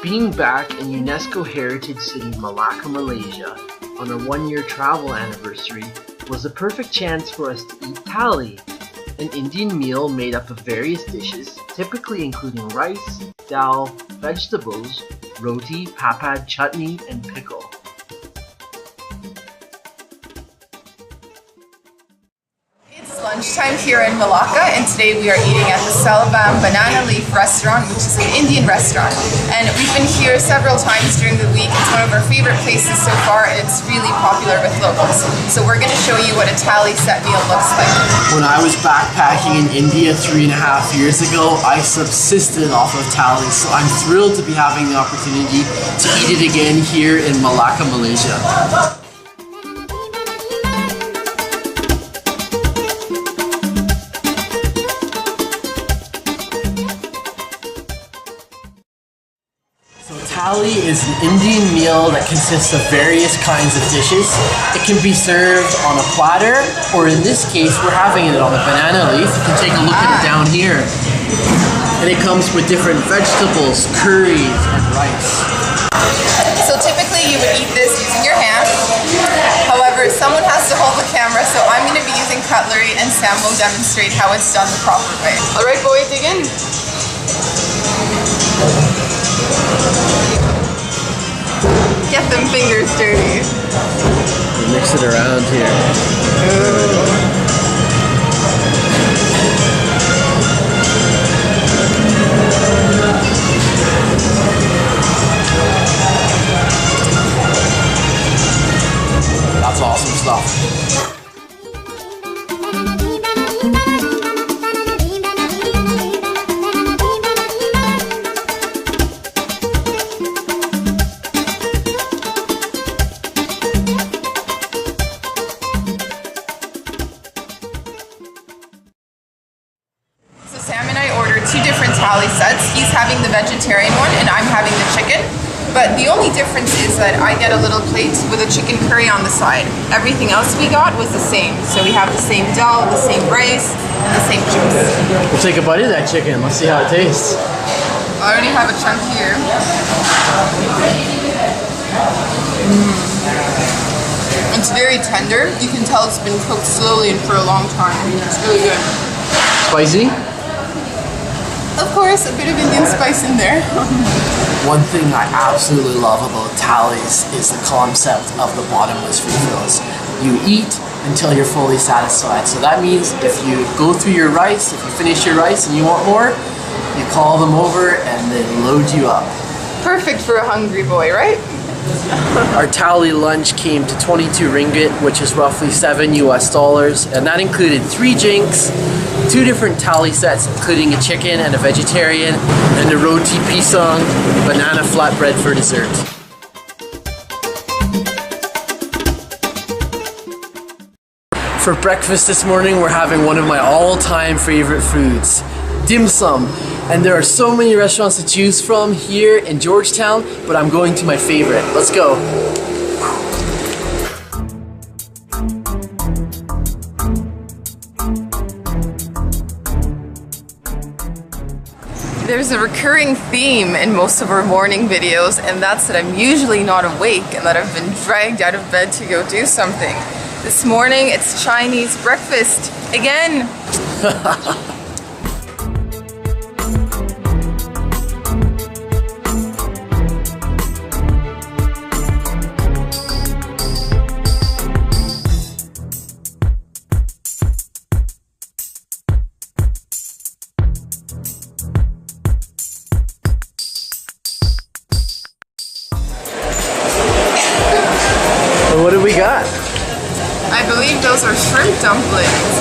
Being back in UNESCO Heritage City Malacca, Malaysia on our 1-year travel anniversary was the perfect chance for us to eat thali, an Indian meal made up of various dishes, typically including rice, dal, vegetables, roti, papad, chutney, and pickle. It's lunchtime here in Malacca, and today we are eating at the Salabam Banana Leaf restaurant, which is an Indian restaurant. And we've been here several times during the week. It's one of our favorite places so far, and it's really popular with locals. So we're going to show you what a thali set meal looks like. When I was backpacking in India 3.5 years ago, I subsisted off of thali, so I'm thrilled to be having the opportunity to eat it again here in Malacca, Malaysia. Thali is an Indian meal that consists of various kinds of dishes. It can be served on a platter, or in this case, we're having it on a banana leaf. You can take a look at it down here. And it comes with different vegetables, curries, and rice. So typically you would eat this using your hand. However, someone has to hold the camera, so I'm going to be using cutlery, and Sam will demonstrate how it's done the proper way. Alright boy, dig in. Get them fingers dirty. Mix it around here. That's awesome stuff. Sam and I ordered 2 different thali sets. He's having the vegetarian one and I'm having the chicken. But the only difference is that I get a little plate with a chicken curry on the side. Everything else we got was the same. So we have the same dal, the same rice, and the same juice. We'll take a bite of that chicken. Let's see how it tastes. I already have a chunk here. It's very tender. You can tell it's been cooked slowly and for a long time. It's really good. Spicy? Of course, a bit of Indian spice in there. One thing I absolutely love about thalis is the concept of the bottomless refills. You eat until you're fully satisfied. So that means if you go through your rice, if you finish your rice and you want more, you call them over and they load you up. Perfect for a hungry boy, right? Our thali lunch came to 22 ringgit, which is roughly $7 US, and that included 3 drinks, 2 different thali sets, including a chicken and a vegetarian, and a roti pisang banana flatbread for dessert. For breakfast this morning, we're having one of my all-time favorite foods, dim sum. And there are so many restaurants to choose from here in Georgetown, but I'm going to my favorite. Let's go. There's a recurring theme in most of our morning videos, and that's that I'm usually not awake and that I've been dragged out of bed to go do something. This morning, it's Chinese breakfast again. What do we got? I believe those are shrimp dumplings.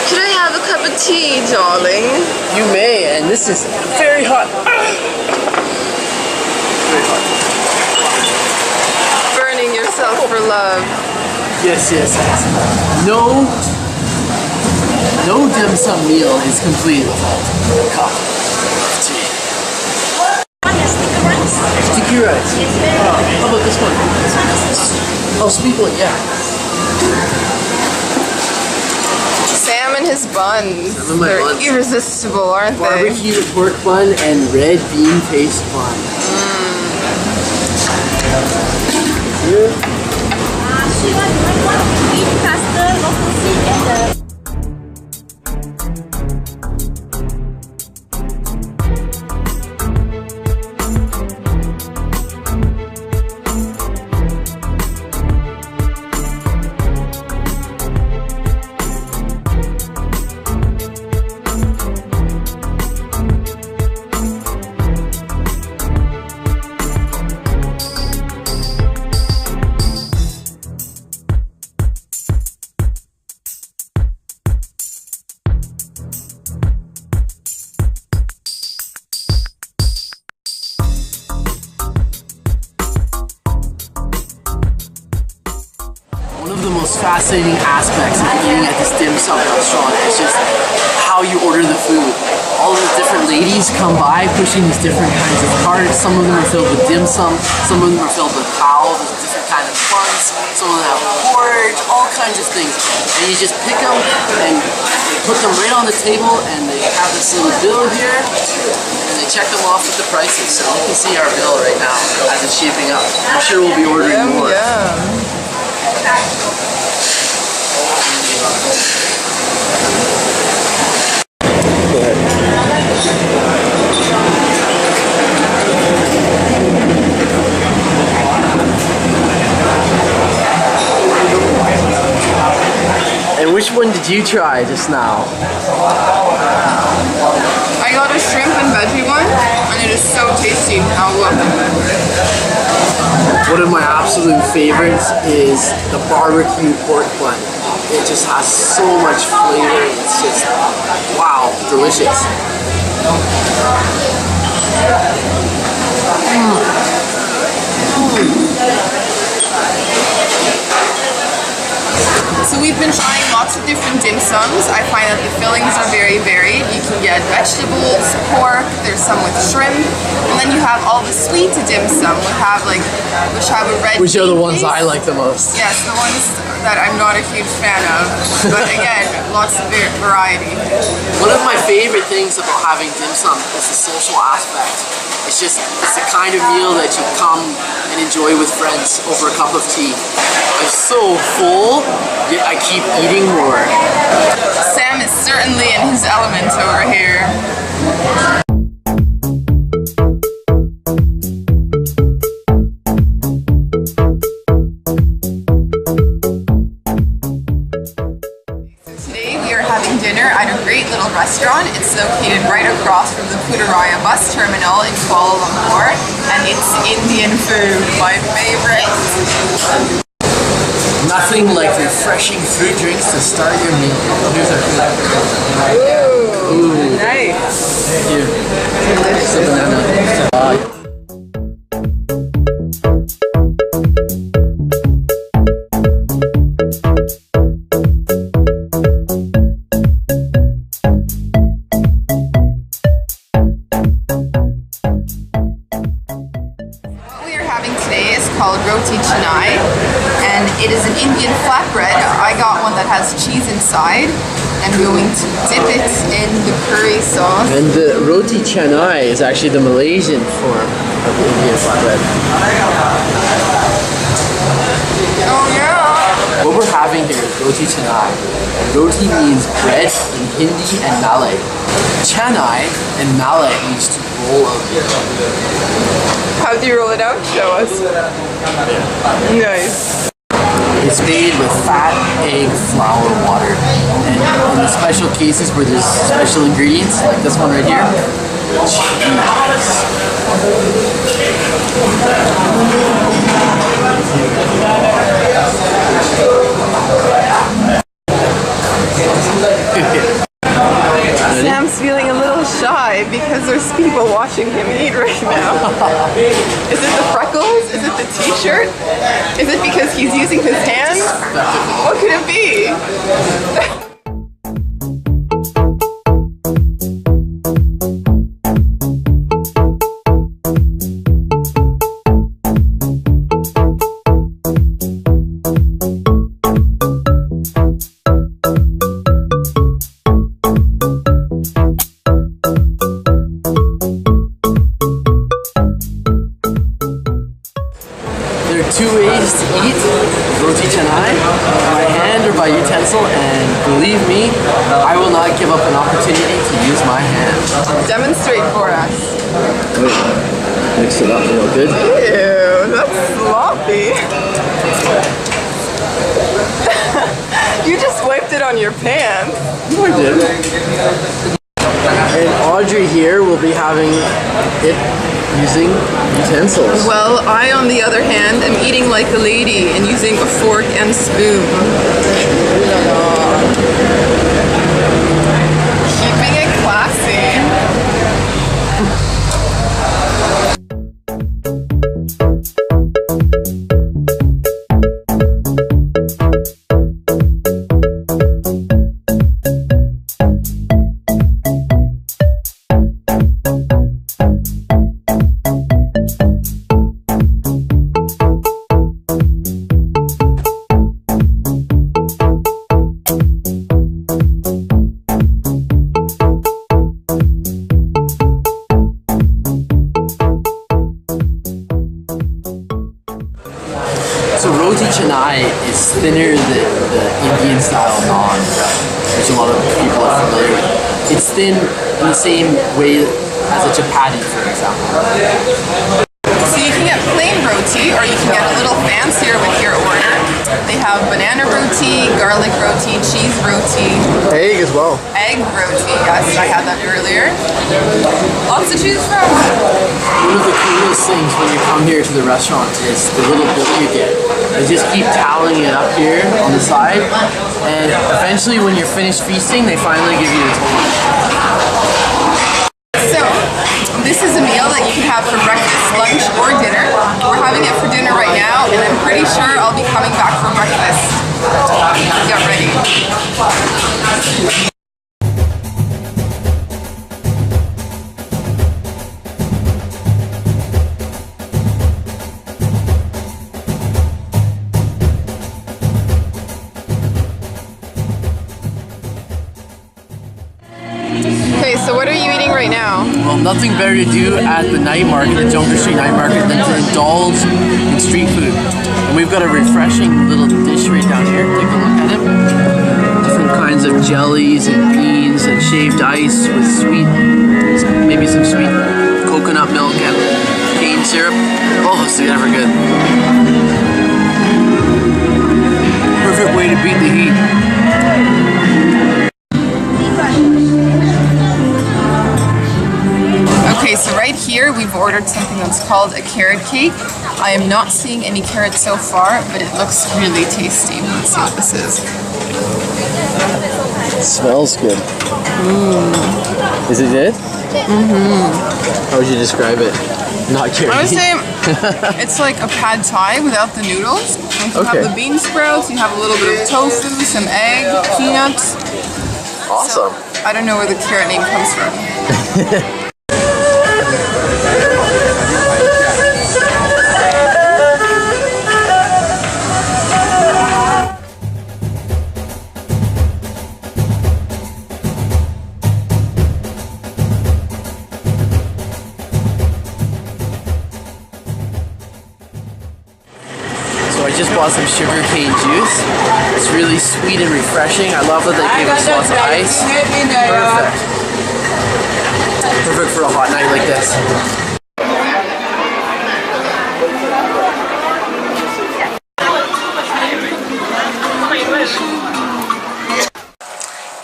Should I have a cup of tea, darling? You may, and this is very hot. Very hot. Burning yourself for love. Yes, yes, yes. No dim sum meal is complete without a cup of tea. Sticky rice. How about this one? Oh, sweet one, yeah. Sam and and his buns. Some of my They're buns. irresistible, aren't they? Barbecue pork bun and red bean paste bun. She wants beef custard, local seed, and the Fascinating aspects of eating at this dim sum restaurant is just how you order the food. All the different ladies come by pushing these different kinds of carts. Some of them are filled with dim sum, some of them are filled with pao, with different kinds of buns, some of them have porridge, all kinds of things. And you just pick them and put them right on the table, and they have this little bill here, and they check them off with the prices. So you can see our bill right now as it's shaping up. I'm sure we'll be ordering more. And which one did you try just now? I got a shrimp and veggie one, and it is so tasty. One of my absolute favorites is the barbecue pork bun. It just has so much flavor. It's just, wow, delicious. So we've been trying lots of different dim sums. I find that the fillings are very varied. You can get vegetables, pork, there's some with shrimp, and then you have all the sweet dim sum, which have a red Which are the ones taste. I like the most. Yes, the ones that I'm not a huge fan of. But again, lots of variety. One of my favorite things about having dim sum is the social aspect. It's the kind of meal that you come and enjoy with friends over a cup of tea. I'm so full, yet I keep eating more. Sam is certainly in his element over here. Restaurant. It's located right across from the Putrajaya bus terminal in Kuala Lumpur, and it's Indian food, my favorite. Nothing like refreshing fruit drinks to start your meal. Here's our food. Ooh, nice. Thank you. Delicious. It's a banana. Roti canai, and it is an Indian flatbread. I got one that has cheese inside. I'm going to dip it in the curry sauce. And the roti canai is actually the Malaysian form of the Indian flatbread. Oh yeah! What we're having here is roti canai. And roti means bread in Hindi and Malay. Canai in Malay means to roll out. How do you roll it out? Show us. Nice. It's made with fat, egg, flour, water. And in the special cases where there's special ingredients, like this one right here, Sam's feeling a little shy because there's people watching him eat right now. Is it the freckles? Is it the t-shirt? Is it because he's using his hands? What could it be? opportunity to use my hand. Demonstrate for us. Wait, mix it up real good. Ew, that's sloppy. You just wiped it on your pants. I did. And Audrey here will be having it using utensils. Well, I, on the other hand, am eating like a lady and using a fork and spoon. Keeping it classy. So roti canai is thinner than the Indian style naan, which a lot of people are familiar with. It's thin in the same way as a chapati, for example. So you can get plain roti, or you can get a little fancier with your order. They have banana roti, garlic roti, cheese roti. Egg as well. Egg roti, yes, I had that earlier. Lots to choose from. One of the coolest things when you come here to the restaurant is the little book you get. They just keep toweling it up here on the side, and eventually when you're finished feasting, they finally give you the total. So, this is a meal that you can have for breakfast, lunch, or dinner. We're having it for dinner right now, and I'm pretty sure I'll be coming back for breakfast. Get ready. Okay, so what are you eating right now? Well, nothing better to do at the night market, the Junker Street night market, than to indulge in street food. And we've got a refreshing little dish right down here. Take a look at it. Different kinds of jellies and beans and shaved ice with sweet, maybe some sweet coconut milk and cane syrup. Oh, it's never good. Perfect way to beat the heat. Okay, so right here we've ordered something that's called a carrot cake. I am not seeing any carrots so far, but it looks really tasty. Let's see what this is. It smells good. Is it good? How would you describe it? Not carrot. I would say it's like a pad thai without the noodles. Like you have the bean sprouts, you have a little bit of tofu, some egg, peanuts. Awesome. So, I don't know where the carrot name comes from. So I just bought some sugarcane juice. It's really sweet and refreshing. I love that they gave us lots of ice. Perfect. Perfect for a hot night like this.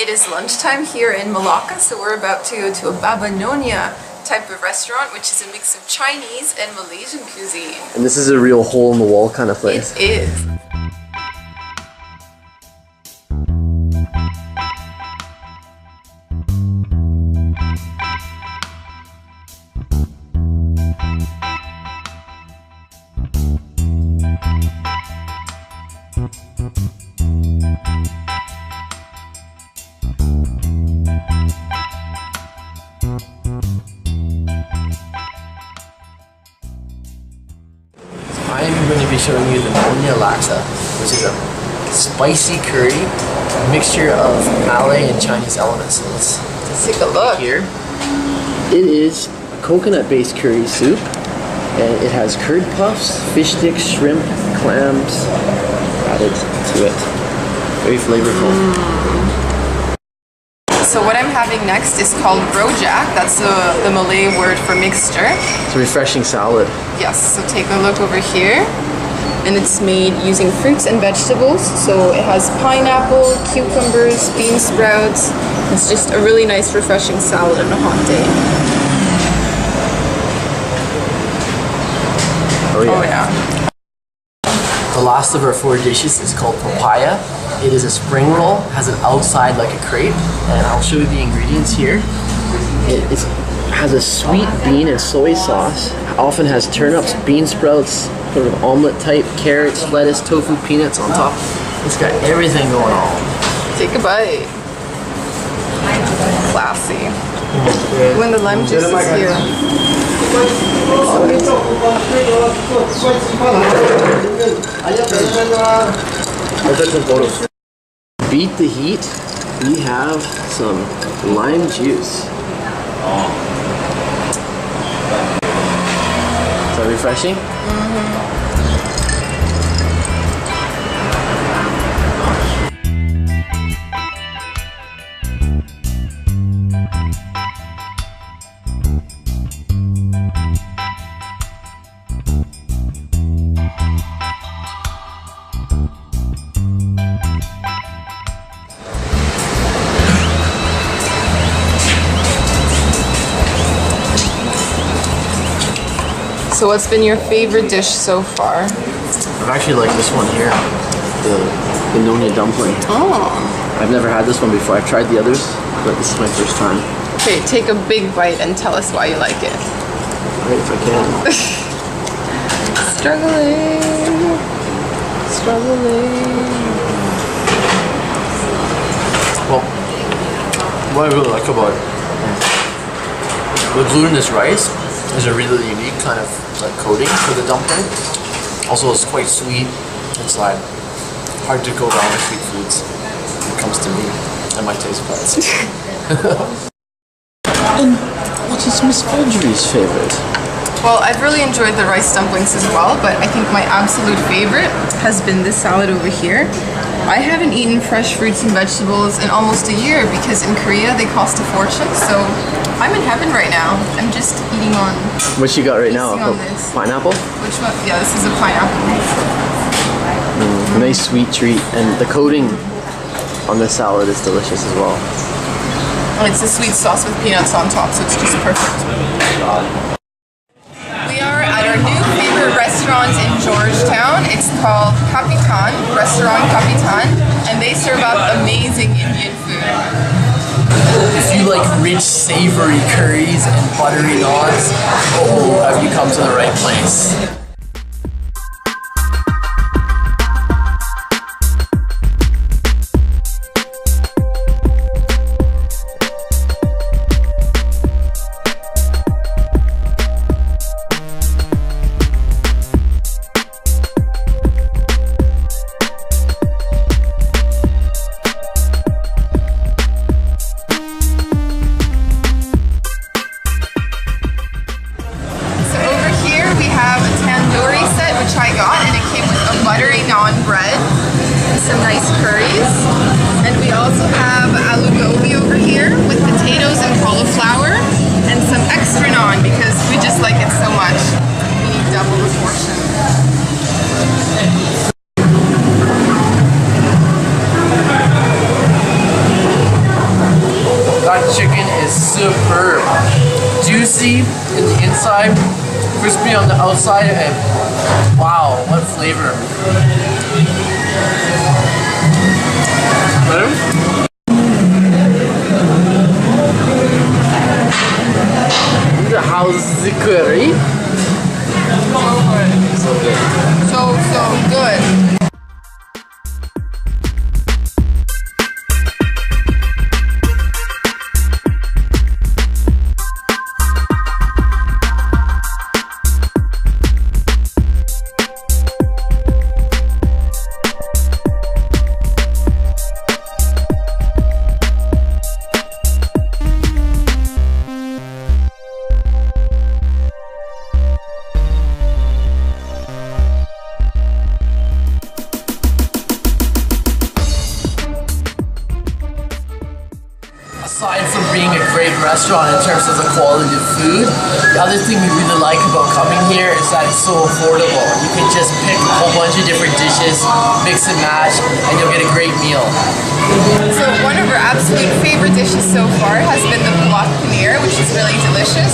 It is lunchtime here in Malacca, so we're about to go to a Baba Nyonya type of restaurant, which is a mix of Chinese and Malaysian cuisine. And this is a real hole-in-the-wall kind of place. It is. I'm going to be showing you the Nyonya Laksa, which is a spicy curry, a mixture of Malay and Chinese elements. So let's take a look here. It is a coconut-based curry soup, and it has curd puffs, fish sticks, shrimp, clams added to it. Very flavorful. So So what I'm having next is called rojak. That's the Malay word for mixture. It's a refreshing salad. Yes, so take a look over here. And it's made using fruits and vegetables. So it has pineapple, cucumbers, bean sprouts. It's just a really nice, refreshing salad on a hot day. Oh yeah. Oh yeah. The last of our 4 dishes is called papaya. It is a spring roll, has an outside like a crepe, and I'll show you the ingredients here. It has a sweet bean and soy sauce, often has turnips, bean sprouts, sort of omelet type, carrots, lettuce, tofu, peanuts on top. It's got everything going on. Take a bite. Classy. When the lime juice is here. Beat the heat. We have some lime juice. Is that refreshing? So what's been your favorite dish so far? I've actually liked this one here, the nonya dumpling. Oh. I've never had this one before. I've tried the others, but this is my first time. Okay, take a big bite and tell us why you like it. Alright, if I can. Struggling. Well, what I really like about the glutinous rice is a really unique kind of like coating for the dumpling. Also, it's quite sweet inside. Hard to go wrong with sweet foods when it comes to me and my taste buds. And what is Miss Audrey's favorite? Well, I've really enjoyed the rice dumplings as well, but I think my absolute favorite has been this salad over here. I haven't eaten fresh fruits and vegetables in almost a year because in Korea they cost a fortune, so I'm in heaven right now. I'm just eating on... What you got right now? On this. Pineapple? Which one? Yeah, this is a pineapple. A nice sweet treat, and the coating on this salad is delicious as well. And it's a sweet sauce with peanuts on top, so it's just perfect. We are at our new favorite restaurant in Georgetown. It's called Capitan, Restaurant Capitan, and they serve up amazing Indian food. If you like rich, savory curries and buttery naans, oh, have you come to the right place. Some nice curries, and we also have aloo gobi over here with potatoes and cauliflower and some extra naan because we just like it so much. We need double the portion. That chicken is superb. Juicy in the inside, crispy on the outside, and wow, what flavor. How's the curry? So good. So good. restaurant in terms of the quality of food. The other thing we really like about coming here is that it's so affordable. You can just pick a whole bunch of different dishes, mix and match, and you'll get a great meal. So one of our absolute favorite dishes so far has been the palak paneer, which is really delicious.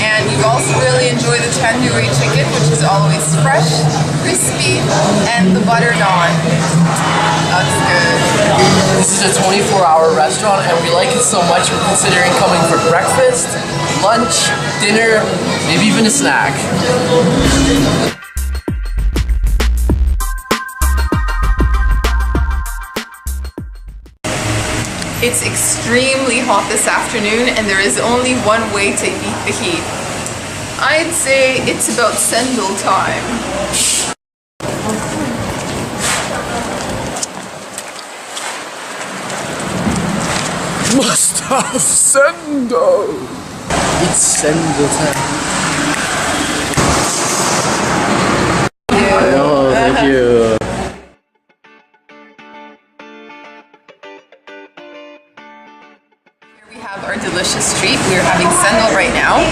And you also really enjoy the tandoori chicken, which is always fresh, crispy, and the butter naan. That's good. This is a 24-hour restaurant, and we like it so much we're considering coming for breakfast, lunch, dinner, maybe even a snack. It's extremely hot this afternoon, and there is only one way to beat the heat. I'd say it's about sendal time. Must have sendal! It's sendal time. Oh, thank you. We have our delicious treat. We're having sendal right now,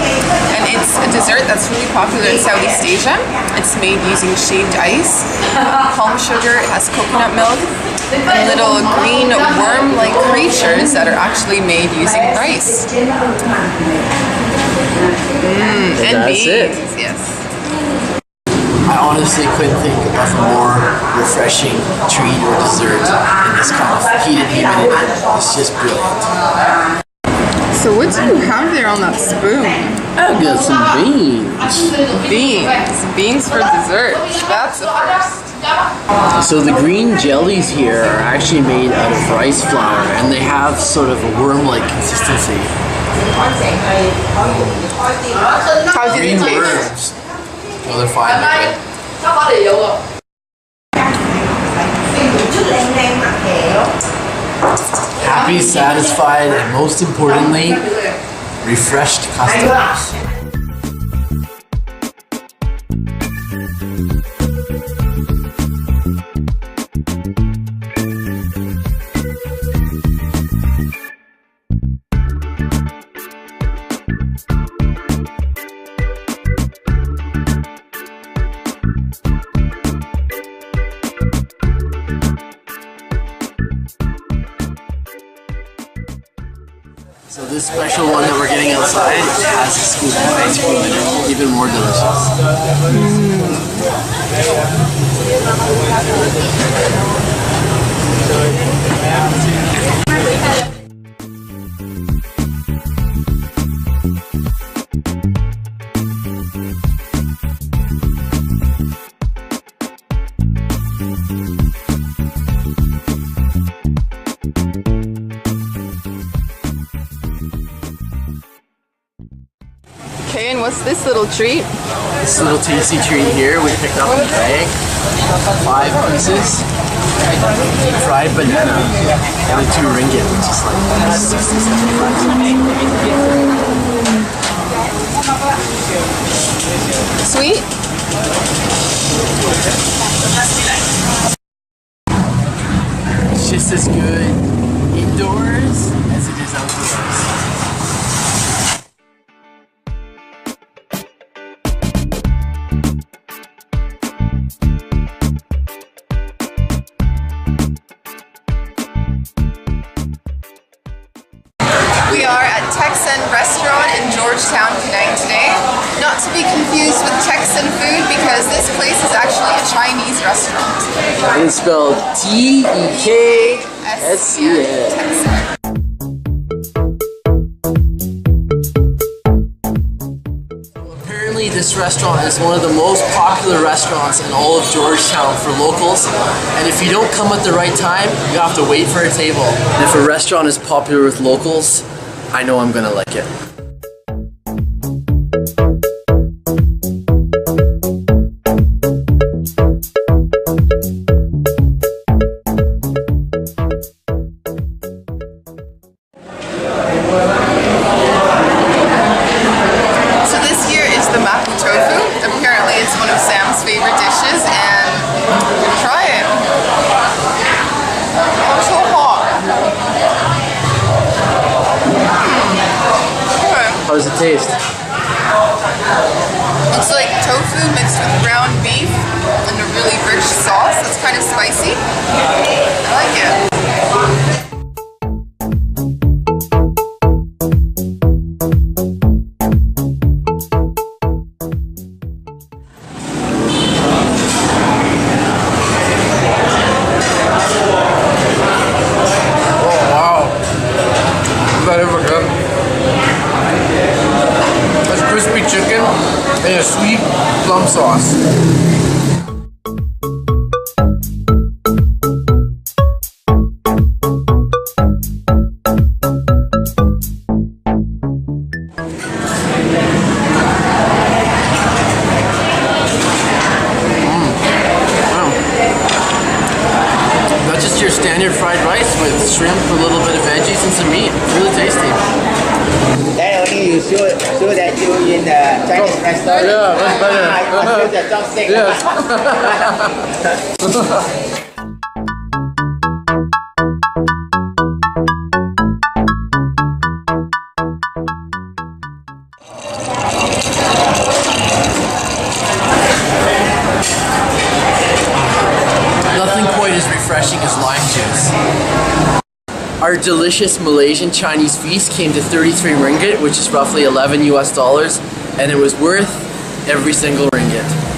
and it's a dessert that's really popular in Southeast Asia. It's made using shaved ice, palm sugar, it has coconut milk, and little green worm-like creatures that are actually made using rice. And that's beans, it. yes. I honestly couldn't think of a more refreshing treat or dessert in this kind of heat and humidity. It's just brilliant. So what do you have there on that spoon? I've got some beans. Beans for dessert. That's a first. So the green jellies here are actually made out of rice flour, and they have sort of a worm-like consistency. How do they Green taste? worms. Oh, they're fine. They're good. Happy, satisfied, and most importantly, refreshed customers. So this special one that we're getting outside has a scoop of ice cream in it, even more delicious. Okay, and what's this little treat? This little tasty treat here we picked up in the bag. 5 pieces. Fried banana. Only 2 ringgit, which is like 60, 75 cents. Sweet? It's just as good indoors as it is outdoors. We are at Texan Restaurant in Georgetown, Penang today. Not to be confused with Texan food because this place is actually a Chinese restaurant. It's spelled T-E-K-S-E-N. Texan. Apparently this restaurant is one of the most popular restaurants in all of Georgetown for locals, and if you don't come at the right time, you have to wait for a table. And if a restaurant is popular with locals, I know I'm gonna like it. favorite dishes and try it. I'm so hot. taste? It's like tofu mixed with ground beef and a really rich sauce. It's kind of spicy. I like it. Chicken and a sweet plum sauce. That's just your standard fried rice with shrimp, a little bit of veggies, and some meat. It's really tasty. That only you show that you in the Chinese restaurant. Yeah, that's better. The drumstick. Nothing quite as refreshing as lime juice. Our delicious Malaysian Chinese feast came to 33 ringgit, which is roughly 11 US dollars, and it was worth every single ringgit.